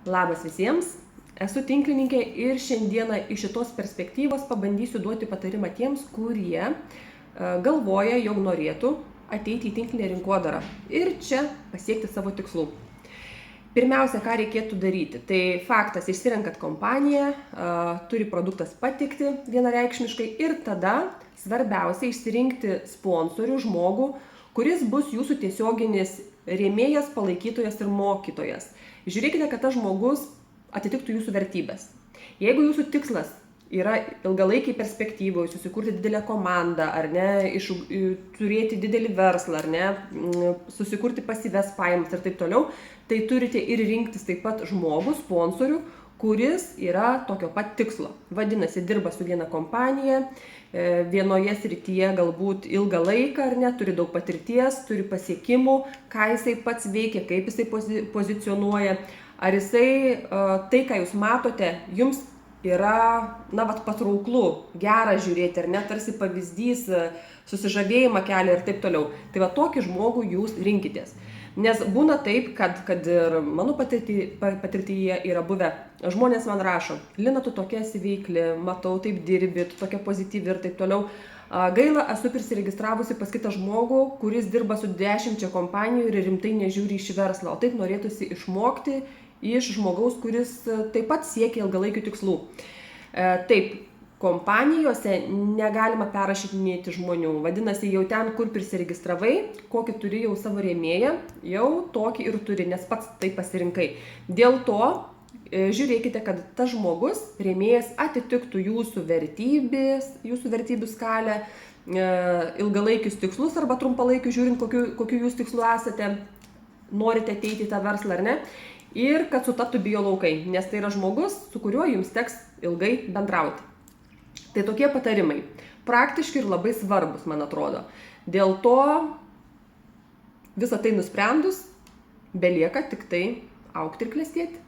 Labas visiems, esu tinklininkė ir šiandieną iš šitos perspektyvos pabandysiu duoti patarimą tiems, kurie galvoja, jog norėtų ateiti į tinklinę rinkodarą ir čia pasiekti savo tikslų. Pirmiausia, ką reikėtų daryti, tai faktas, išsirenkat kompaniją, turi produktas patikti vienareikšmiškai ir tada svarbiausia išsirinkti sponsorių, žmogų, kuris bus jūsų tiesioginis rėmėjas, palaikytojas ir mokytojas. Žiūrėkite, kad tas žmogus atitiktų jūsų vertybės. Jeigu jūsų tikslas yra ilgalaikiai perspektyvoje, susikurti didelę komandą, ar ne, turėti didelį verslą, ar ne, susikurti pasyvias pajamas ir taip toliau, tai turite ir rinktis taip pat žmogų, sponsorių, kuris yra tokio pat tikslo. Vadinasi, dirba su viena kompanija, vienoje srityje galbūt ilgą laiką, ar ne, turi daug patirties, turi pasiekimų, ką jisai pats veikia, kaip jisai pozicionuoja, ar jisai tai, ką jūs matote, jums yra, patrauklu, gera žiūrėti, ar ne, tarsi pavyzdys, susižavėjimą kelia ir taip toliau. Tai tokį žmogų jūs rinkitės. Nes būna taip, kad ir mano patirtyje yra buvę, žmonės man rašo, Lina, tu tokia esi veikli, matau, taip dirbi, tu tokia pozityvi ir taip toliau. Gaila, esu prisiregistravusi pas kitą žmogų, kuris dirba su 10 kompanijų ir rimtai nežiūri iš verslą, o taip norėtųsi išmokti iš žmogaus, kuris taip pat siekia ilgalaikių tikslų. Taip, kompanijose negalima perrašinėti žmonių. Vadinasi, jau ten, kur prisiregistravai, kokį turi jau savo rėmėją, jau tokį ir turi, nes pats tai pasirinkai. Dėl to žiūrėkite, kad tas žmogus, rėmėjas, atitiktų jūsų vertybių skalę, ilgalaikius tikslus arba trumpalaikius, žiūrint, kokiu jūs tikslu esate, norite ateiti į tą verslą ar ne, ir kad sutaptų biolaukai, nes tai yra žmogus, su kuriuo jums teks ilgai bendrauti. Tai tokie patarimai. Praktiški ir labai svarbus, man atrodo. Dėl to visą tai nusprendus, belieka tik tai augti ir klestėti.